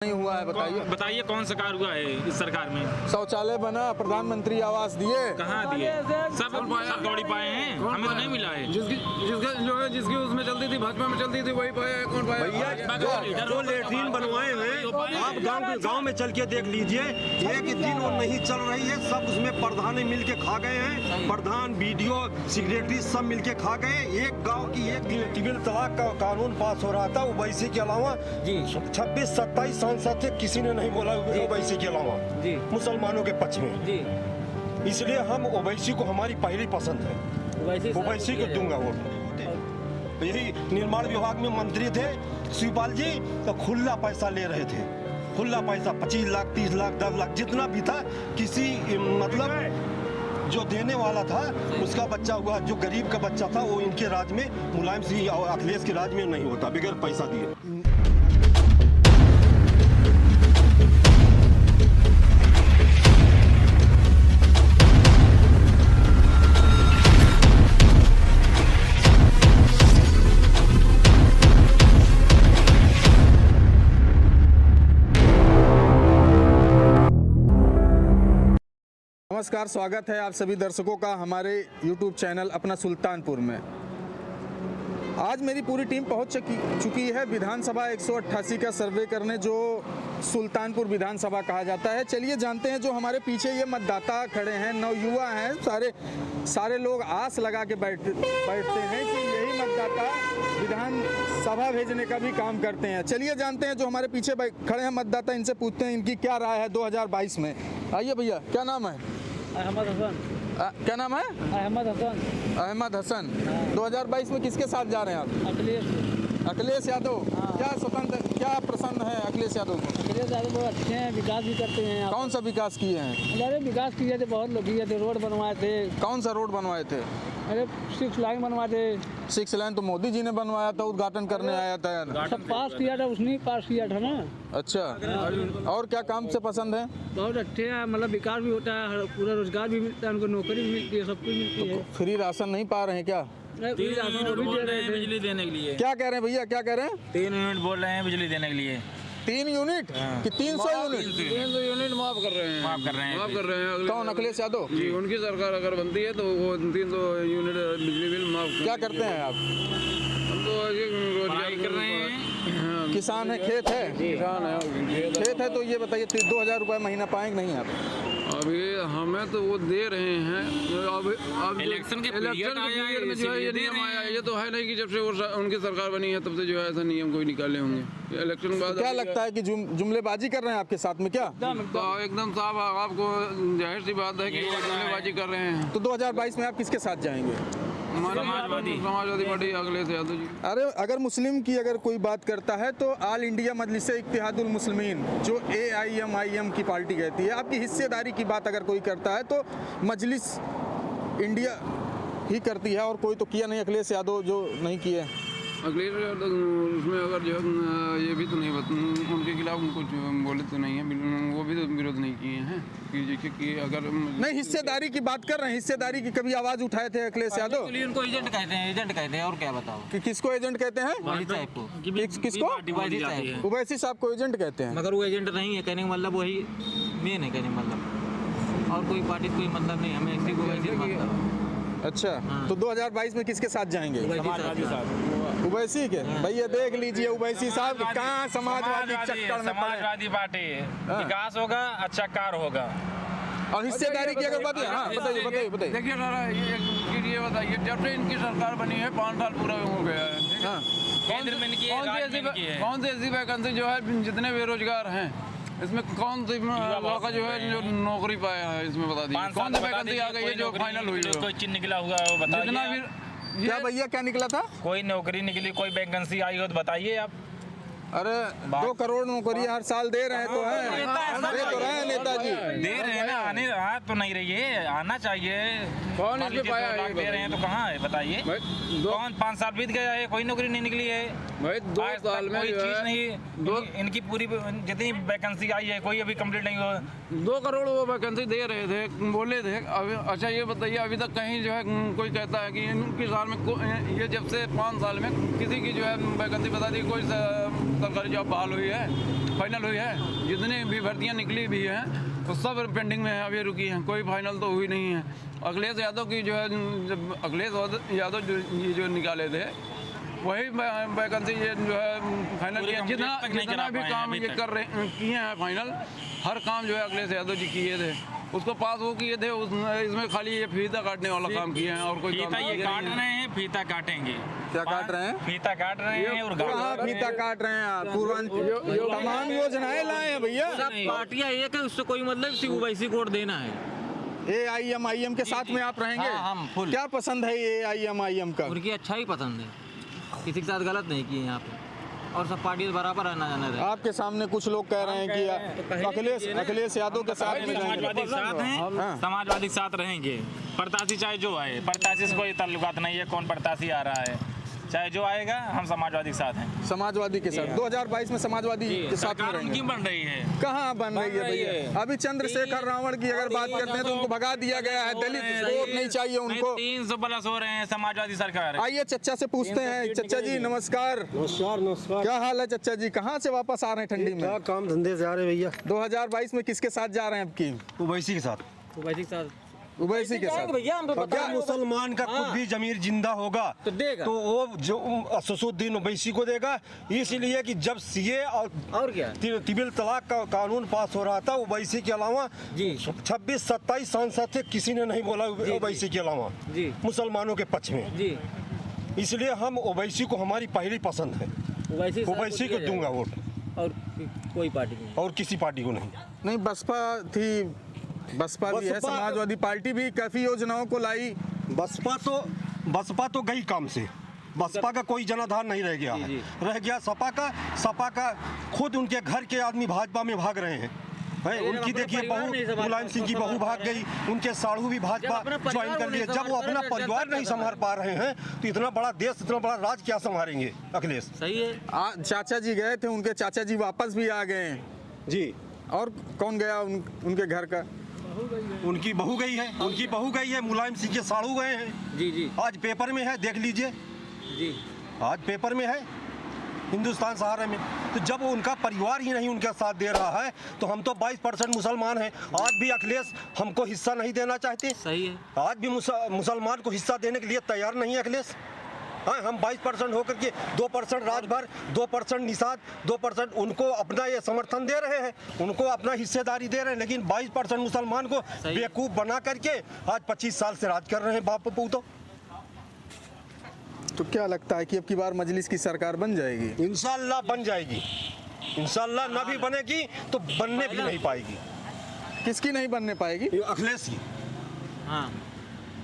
नहीं हुआ है। बताइए कौन सा कार्य हुआ है इस सरकार में? शौचालय बना, प्रधानमंद आवास दिए, कहाँ दिए? सब दौड़ी पाए हैं, हमें तो नहीं मिला है। जिसकी उसमें चलती थी, भाजपा में चलती थी, वही पाया है। कौन पाया? भैया जो लेटरिन बनवाए हैं आप गांव में चल के देख लीजिए, एक दिन वो नहीं चल रही है। सब उसमें प्रधान मिल के खा गए हैं, प्रधान बीडीओ सेक्रेटरी सब मिल के खा गए। एक गांव की एक ट्रिपल तलाक का कानून पास हो रहा था, ओवैसी के अलावा 26-27 सांसद थे, किसी ने नहीं बोला ओवैसी के अलावा मुसलमानों के पक्ष में। इसलिए हम ओवैसी को हमारी पहली पसंद है, ओवैसी को दूंगा वोट। यही निर्माण विभाग में मंत्री थे शिवपाल जी, तो खुला पैसा ले रहे थे, खुला पैसा 25 लाख 30 लाख 10 लाख जितना भी था, किसी मतलब जो देने वाला था उसका बच्चा हुआ, जो गरीब का बच्चा था वो इनके राज में, मुलायम सिंह और अखिलेश के राज में नहीं होता बगैर पैसा दिए। नमस्कार, स्वागत है आप सभी दर्शकों का हमारे YouTube चैनल अपना सुल्तानपुर में। आज मेरी पूरी टीम पहुंच चुकी है विधानसभा 188 का सर्वे करने, जो सुल्तानपुर विधानसभा कहा जाता है। चलिए जानते हैं, जो हमारे पीछे ये मतदाता खड़े हैं, नवयुवा हैं, सारे लोग आस लगा के बैठते हैं कि यही मतदाता विधानसभा भेजने का भी काम करते हैं। चलिए जानते हैं, जो हमारे पीछे खड़े हैं मतदाता, इनसे पूछते हैं इनकी क्या राय है 2022 में। आइए भैया, क्या नाम है? अहमद हसन। क्या नाम है? अहमद हसन। अहमद हसन। 2022 में किसके साथ जा रहे हैं आप? अखिलेश यादव। क्या स्वतंत्र, क्या प्रसन्न है अखिलेश यादव को? अखिलेश यादव बहुत अच्छे हैं, विकास भी करते हैं। कौन सा विकास किए हैं? अरे विकास किए थे, बहुत लोग किए थे, रोड बनवाए थे। कौन सा रोड बनवाए थे? अरे 6 लाइन बनवाए थे। 6 लाइन तो मोदी जी ने बनवाया था, उद्घाटन करने आया था। सब पास किया था, उसने पास किया था ना। अच्छा, और क्या काम से पसंद है? बहुत अच्छे हैं, मतलब विकास भी होता है, पूरा रोजगार भी मिलता है, उनको नौकरी भी मिलती है, सब कुछ मिलती है। फ्री राशन नहीं पा रहे हैं क्या? बिजली देने के लिए। क्या कह रहे हैं भैया, क्या कह रहे हैं? 3 यूनिट बोल रहे हैं बिजली देने के लिए। 3 यूनिट कि 300 यूनिट? 300 यूनिट माफ कर रहे हैं। माफ कर रहे हैं। कौन? अखिलेश यादव जी, उनकी सरकार अगर बनती है तो वो 300 यूनिट बिजली बिल माफ। क्या करते हैं आप? हम तो रोजगार कर रहे हैं। किसान है, खेत है? किसान है, खेत है। तो ये बताइए 2000 रुपये महीना पाएंगे नहीं आप? अभी हमें तो वो दे रहे हैं। अब इलेक्शन के पीरियड में जो है ये नियम आया है, ये तो है नहीं कि जब से वो उनकी सरकार बनी है तब से जो है ऐसा नियम कोई निकाले होंगे। इलेक्शन के बाद क्या लगता है कि जुमलेबाजी कर रहे हैं आपके साथ में क्या? एकदम साफ, आपको जाहिर सी बात है कि वो जुमलेबाजी कर रहे हैं। तो 2022 में आप किसके साथ जाएंगे? समाजवादी पार्टी, अखिलेश यादव जी। अरे अगर मुस्लिम की अगर कोई बात करता है तो ऑल इंडिया मजलिस इत्तेहादुल मुस्लिमीन, जो AIM की पार्टी कहती है, आपकी हिस्सेदारी की बात अगर कोई करता है तो मजलिस इंडिया ही करती है, और कोई तो किया नहीं अखिलेश यादव जो नहीं किए। अखिलेश यादव उसमें अगर जो ये भी तो नहीं उनके खिलाफ कुछ बोले तो नहीं है, वो भी तो विरोध नहीं किए हैं कि अगर नहीं, हिस्सेदारी की बात कर रहे हैं। हिस्सेदारी की कभी आवाज उठाए थे अखिलेश यादव? उनको एजेंट कहते हैं और क्या बताओ कि किसको एजेंट कहते हैं? किसको? ओवैसी साहब को एजेंट कहते हैं। मगर वो एजेंट नहीं है, कहने का मतलब वही मेन है, कहने का मतलब, और कोई पार्टी कोई मतलब नहीं, हमें इसी को वैसे मतलब। अच्छा, तो 2022 में किसके साथ जाएंगे? ओवैसी के। भैया देख लीजिए, ओवैसी साहब कहाँ समाजवादी चक्कर में। समाजवादी पार्टी विकास होगा, अच्छा कार्य होगा। और हिस्सेदारी की अगर बात है, हाँ बताइए। देखिए ये बताइए, जब से इनकी सरकार बनी है 5 साल पूरा हो गया है, कौन सी ऐसी वैकेंसी जो है, जितने बेरोजगार हैं इसमें कौन सी लड़का जो है जो नौकरी पाया है, इसमें बता दीजिए कौन सी वैकेंसी आ गई है जो फाइनल हुई है? कोई चीज निकला हुआ है वो बताइए। जितना भी क्या भैया, क्या निकला था? कोई नौकरी निकली, कोई वैकेंसी आई हो तो बताइए आप। अरे 2 करोड़ नौकरी हर साल दे रहे हैं, तो है दे तो रहे हैं नेताजी, दे रहे हैं ना, आने आ तो नहीं रही है, आना चाहिए। कौन इसमें पाया है? दे रहे हैं तो कहाँ है बताइए? कौन 5 साल बीत गया है, कोई नौकरी नहीं निकली है। भाई 2 आज तक साल में कोई जो चीज है नहीं, इनकी पूरी जितनी वैकेंसी आई है कोई अभी कंप्लीट नहीं हुआ। 2 करोड़ वो वैकेंसी दे रहे थे, बोले थे। अभी अच्छा ये बताइए, अभी तक कहीं जो है कोई कहता है कि इनकी साल में ये जब से 5 साल में किसी की जो है वैकेंसी बता दी, कोई सरकारी जॉब बहाल हुई है, फाइनल हुई है? जितनी भी भर्तियाँ निकली भी हैं तो सब पेंडिंग में है, अभी रुकी हैं, कोई फाइनल तो हुई नहीं है। अखिलेश यादव की जो है, जब अखिलेश यादव जो निकाले थे वही वैकेंसी ये जो है फाइनल किया। जितना भी काम ये कर रहे किए हैं फाइनल, हर काम जो है अखिलेश यादव जी किए थे, उसको पास वो किए थे। इसमें खाली ये फीता काटने वाला काम किए हैं और कोई फीता ये काट रहे हैं, फीता काटेंगे। क्या काट रहे हैं? फीता काट रहे हैं और कहाँ फीता काट रहे हैं आप? पूर्वांचल तमाम योजनाएं लाए हैं भैया। सब पार्टियां एक है, उससे कोई मतलब सिर्फ ओवैसी कोड देना है। AIM के साथ में आप रहेंगे? हाँ, हम फुल। क्या पसंद है AIM का? उनकी अच्छा ही पसंद है, किसी के साथ गलत नहीं किए यहाँ पे, और सब पार्टी बराबर आना जाना रहे। आपके सामने कुछ लोग कह रहे हैं कि अखिलेश यादव के साथ में समाजवादी जाएंगे। के साथ हैं, हाँ। समाजवादी के साथ रहेंगे। प्रत्याशी चाहे जो आए, प्रत्याशी से कोई ताल्लुकात नहीं है कौन प्रत्याशी आ रहा है, चाहे जो आएगा हम समाजवादी के साथ हैं। समाजवादी के साथ 2022 में समाजवादी के साथ में सरकार उनकी रहेंगे। बन रही है। कहाँ बन रही है भैया? अभी चंद्रशेखर रावण की अगर बात करते हैं तो उनको भगा दिया गया है, दलित वोट नहीं चाहिए उनको। 300 प्लस हो रहे हैं समाजवादी सरकार। आइए चच्चा से पूछते हैं। चच्चा जी नमस्कार। नमस्कार नमस्कार। क्या हाल है चच्चा जी? कहाँ से वापस आ रहे हैं ठंडी क्या में? काम धंधे से आ रहे भैया? 2022 में किसके साथ जा रहे हैं आपकी? ओवैसी के साथ। ओवैसी के साथ ओवैसी के साथ। भैया हम तो बता अगर मुसलमान का खुद भी जमीर जिंदा होगा तो देगा। तो वो जो असुद्दीन ओवैसी को देगा। इसलिए कि जब सीए और क्या तिबिल तलाक का कानून पास हो रहा था, ओवैसी के अलावा जी 26-27 सांसद थे, किसी ने नहीं बोला ओवैसी के अलावा जी मुसलमानों के पक्ष में। जी इसलिए हम ओवैसी को हमारी पहली पसंद है, ओवैसी को दूंगा वोट, और कोई पार्टी नहीं। और किसी पार्टी को नहीं। नहीं बसपा थी, बसपा भी है, बसपा- समाजवादी पार्टी भी काफी योजनाओं को लाई। बसपा तो गई काम से। बसपा का कोई जनाधार नहीं रह गया है। रह गया सपा का खुद उनके घर के आदमी भाजपा में भाग रहे हैं। उनकी देखिए बहू, मुलायम सिंह की बहू भाग गई, उनके साढ़ू भी भाजपा ज्वाइन कर लिए। जब वो अपना परिवार नहीं संभाल पा रहे हैं तो इतना बड़ा देश, इतना बड़ा राज क्या संभालेंगे अखिलेश? सही है। चाचा जी गए थे, उनके चाचा जी वापस भी आ गए हैं जी। और कौन गया उनके घर का? उनकी बहू गई है, उनकी बहू गई है, मुलायम सिंह के साढ़ू गए हैं। जी जी आज पेपर में है, देख लीजिए, जी आज पेपर में है हिंदुस्तान सहारा में। तो जब उनका परिवार ही नहीं उनका साथ दे रहा है तो हम तो 22% मुसलमान हैं, आज भी अखिलेश हमको हिस्सा नहीं देना चाहते। सही है। आज भी मुसलमान को हिस्सा देने के लिए तैयार नहीं है अखिलेश। हाँ, हम 22% होकर के 2% राजभर, 2% निषाद, 2% उनको अपना ये समर्थन दे रहे हैं, उनको अपना हिस्सेदारी दे रहे हैं, लेकिन 22% मुसलमान को बेवकूफ़ बना करके आज 25 साल से राज कर रहे हैं बाप पूतो। तो क्या लगता है कि अब की बार मजलिस की सरकार बन जाएगी? इंशाल्लाह बन जाएगी। इंशाल्लाह ना भी बनेगी तो बनने भी नहीं पाएगी। किसकी नहीं बनने पाएगी? ये अखिलेश की, हाँ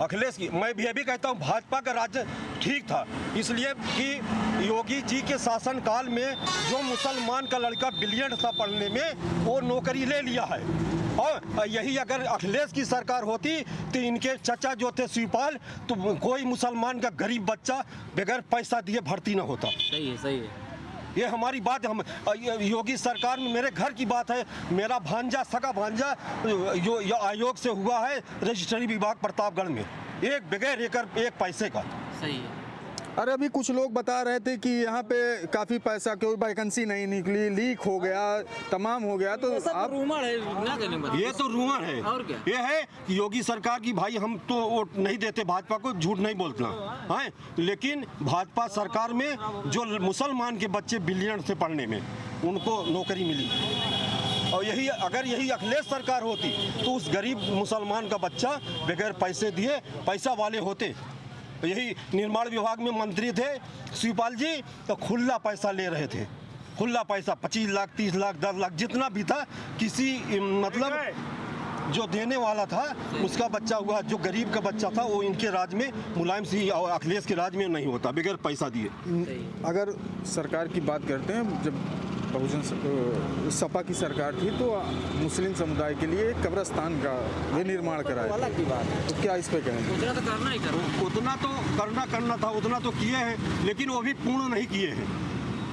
अखिलेश की। मैं भी अभी कहता हूँ भाजपा का राज्य ठीक था, इसलिए कि योगी जी के शासनकाल में जो मुसलमान का लड़का ब्रिलियंट था पढ़ने में, वो नौकरी ले लिया है। और यही अगर अखिलेश की सरकार होती तो इनके चचा जो थे शिवपाल, तो कोई मुसलमान का गरीब बच्चा बगैर पैसा दिए भर्ती न होता। सही है। सही है। ये हमारी बात, हम योगी सरकार में, मेरे घर की बात है, मेरा भांजा, सगा भांजा जो आयोग से हुआ है रजिस्ट्री विभाग प्रतापगढ़ में, एक बगैर एक पैसे का। सही है। अरे अभी कुछ लोग बता रहे थे कि यहाँ पे काफी पैसा, कोई वैकेंसी नहीं निकली, लीक हो गया, तमाम हो गया। तो आप रूमर है ना, कहने में ये तो रूमर है। और क्या? ये है कि योगी सरकार की, भाई हम तो वोट नहीं देते भाजपा को, झूठ नहीं बोलना है, लेकिन भाजपा सरकार में जो मुसलमान के बच्चे बिलियन से पढ़ने में, उनको नौकरी मिली। और अगर यही अखिलेश सरकार होती तो उस गरीब मुसलमान का बच्चा बगैर पैसे दिए पैसा वाले होते। यही निर्माण विभाग में मंत्री थे शिवपाल जी, तो खुला पैसा ले रहे थे, खुला पैसा 25 लाख, 30 लाख, 10 लाख, जितना भी था, किसी मतलब जो देने वाला था उसका बच्चा हुआ, जो गरीब का बच्चा था वो इनके राज में, मुलायम सिंह और अखिलेश के राज में नहीं होता बगैर पैसा दिए। अगर सरकार की बात करते हैं, जब बहुजन सपा की सरकार थी तो मुस्लिम समुदाय के लिए एक कब्रस्तान का निर्माण कराया, अलग की बात है। तो क्या इस पे कहेंगे? उतना तो करना ही करना। उतना तो करना था, उतना तो किए हैं, लेकिन वो भी पूर्ण नहीं किए हैं।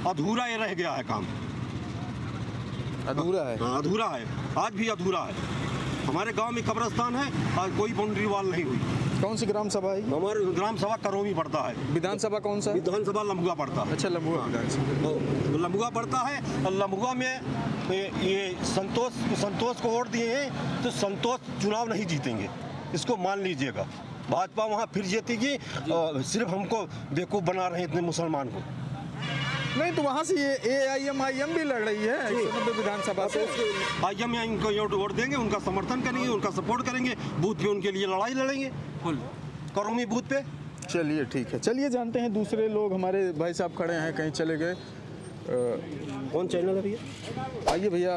अधूरा ये रह गया है काम, अधूरा है। हाँ, अधूरा है, आज भी अधूरा है। हमारे गांव में कब्रिस्तान है, आज कोई बाउंड्री वॉल नहीं हुई। कौन सी ग्राम सभा है? हमारे ग्राम सभा करोमी पड़ता है, विधानसभा कौन सा है? विधानसभा लम्बुआ पड़ता है। अच्छा, लम्बुआ विधानसभा। तो लम्बुआ पड़ता है, और लम्बुआ में ये संतोष को वोट दिए हैं, तो संतोष चुनाव नहीं जीतेंगे, इसको मान लीजिएगा। भाजपा वहाँ फिर जीतेगी, सिर्फ हमको बेवकूफ़ बना रहे हैं इतने मुसलमान को। नहीं तो वहाँ से ये AIM भी लड़ रही है 190 विधानसभा से। IM इनको वोट देंगे, उनका समर्थन करेंगे, उनका सपोर्ट करेंगे, बूथ पे उनके लिए लड़ाई लड़ेंगे करोमी बूथ पे। चलिए ठीक है, चलिए जानते हैं दूसरे लोग। हमारे भाई साहब खड़े हैं, कहीं चले गए। कौन चैनल है भैया? आइए भैया,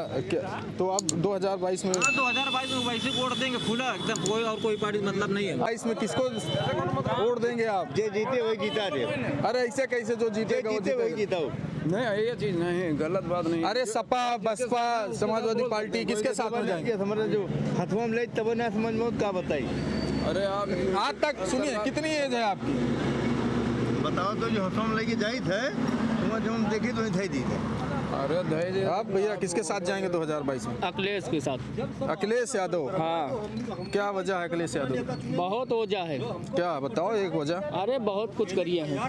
तो आप 2022 में 2022 में वैसे वोट देंगे खुला एकदम, कोई और कोई पार्टी मतलब नहीं है। 22 में किसको वोट देंगे आप? जे जीते वही जीता दे, अरे ऐसे कैसे, जो जीतेगा वो जीते वही जीतेगा? जीता। नहीं, ये चीज़ नहीं, गलत बात नहीं। अरे सपा, बसपा, समाजवादी पार्टी किसके साथ में जाएंगे? समझ जो हथवा में ले तब ना समझ में का बताई। अरे आप आज तक सुनिए, कितनी एज है आपकी? बताओ तो जो हथवा में लेके जाई थे, समझ हम देखी तो नहीं दी थे। अरे धैर्य, आप भैया किसके साथ जाएंगे 2022 में? अखिलेश के साथ। अखिलेश यादव। हाँ, क्या वजह है अखिलेश यादव? बहुत वजह है। क्या बताओ एक वजह। अरे बहुत कुछ करिए हैं,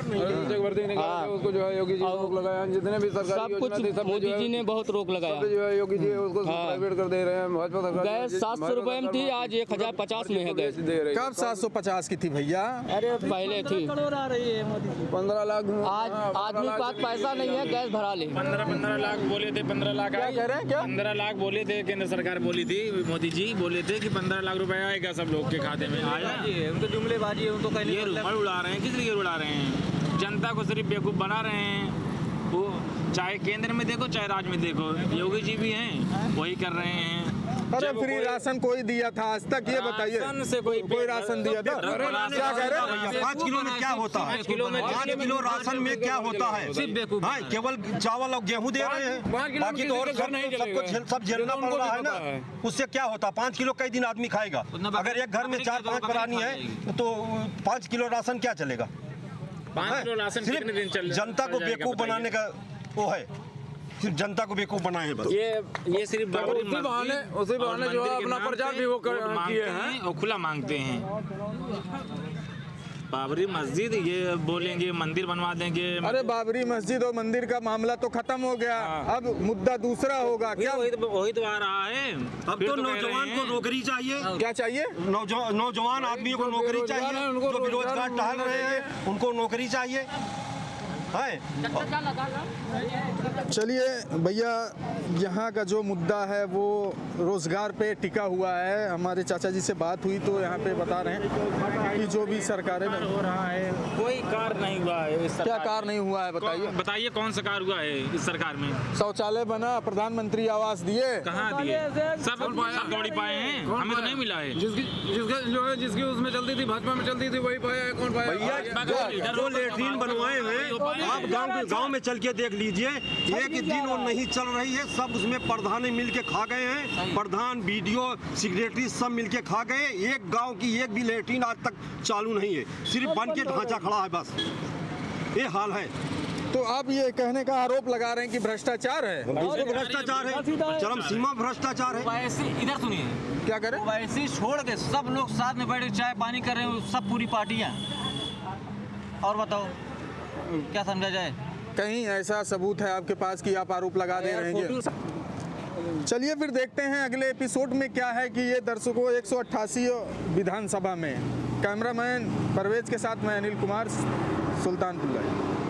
वर्दी निकाला, उसको जो है योगी जी ने रोक लगाया, जितने भी सरकारी सब कुछ योजना थी, सब मोदी जी ने बहुत रोक लगाया। जो है योगी जी उसको हाँ। प्राइवेट कर दे रहे हैं। भाजपा सरकार गैस 700 रुपए में थी, आज 1050 में है गैस। दे रही है। कब 750 की थी भैया? अरे पहले थी, 15 लाख। आज आदमी के पास पैसा नहीं है, गैस भरा ले। 15 लाख बोले थे, 15 लाख क्या कह रहे हैं? क्या 15 लाख बोले थे, केंद्र सरकार बोली थी, मोदी जी बोले थे कि 15 लाख रुपए आएगा सब लोग के खाते में। आया? उनको जुमलेबाजी है, उनको कहने ये रुमाल उड़ा रहे हैं, किस लिए उड़ा रहे हैं? जनता को सिर्फ बेवकूफ़ बना रहे हैं। वो चाहे केंद्र में देखो चाहे राज्य में देखो, योगी जी भी हैं, वही कर रहे हैं। अरे जब फ्री कोई- राशन कोई दिया था आज तक? ये बताइए, राशन से कोई राशन दिया था? क्या कह रहे हैं? भैया 5 किलो में क्या होता है? 5 किलो राशन में क्या होता है? हाँ, केवल चावल और गेहूं दे रहे हैं, बाकी तो और सब झेलना पड़ रहा है ना। उससे क्या होता है? 5 किलो कई दिन आदमी खाएगा? अगर एक घर में 4-5 प्राणी है तो 5 किलो राशन क्या चलेगा? 5 किलो राशन कितने दिन चल जनता को बेवकूफ बनाने का वो है, सिर्फ जनता को बेवकूफ बनाए हैं बस। ये सिर्फ बाबरी उसी बहाने जो है अपना प्रचार भी वो किए हैं और खुला मांगते हैं। बाबरी मस्जिद ये बोलेंगे मंदिर बनवा देंगे। अरे बाबरी मस्जिद और मंदिर का मामला तो खत्म हो गया, अब मुद्दा दूसरा होगा। क्या वही तो आ रहा है। अब फिर तो कह रहे नौजवान हैं- को नौकरी चाहिए, क्या चाहिए? नौजवान आदमियों को नौकरी चाहिए, उनको जो बेरोजगार टहल रहे हैं उनको नौकरी चाहिए है। चलिए भैया, यहाँ का जो मुद्दा है वो रोजगार पे टिका हुआ है। हमारे चाचा जी से बात हुई तो यहाँ पे बता रहे हैं कि जो भी सरकारें में हो रहा है, कोई कार्य नहीं हुआ है इस क्या सरकार कार्य नहीं हुआ है बताइए। बताइए कौन सा कार्य हुआ है इस सरकार में? शौचालय बना, प्रधानमंत्री आवास दिए, कहाँ दिए? सब दौड़ी पाए हैं, हमें तो नहीं मिला है। जिसकी उसमें चलती थी, भाजपा में चलती थी, वही पाया है। कौन पाया? भैया जो लेटरिन बनवाए हैं आप गांव में चल के देख लीजिए, एक दिन वो नहीं चल रही है, सब उसमें प्रधान मिल के खा गए हैं। प्रधान, बीडीओ, सेक्रेटरी सब मिल के खा गए। एक गांव की एक भी लेटरिन आज तक चालू नहीं है, सिर्फ बन के ढांचा खड़ा है बस, ये हाल है। तो आप ये कहने का आरोप लगा रहे हैं कि भ्रष्टाचार है? बिल्कुल भ्रष्टाचार है, चरम सीमा भ्रष्टाचार है। वैसे इधर सुनिए, क्या करें? वैसे ही छोड़ के सब लोग साथ में बैठ के चाय पानी कर रहे हैं, सब पूरी पार्टियां। और बताओ क्या समझा जाए? कहीं ऐसा सबूत है आपके पास कि आप आरोप लगा दे रहे हैं? चलिए फिर देखते हैं अगले एपिसोड में क्या है कि ये दर्शकों 188 विधानसभा में। कैमरामैन परवेज के साथ मैं अनिल कुमार, सुल्तानपुर लाइव।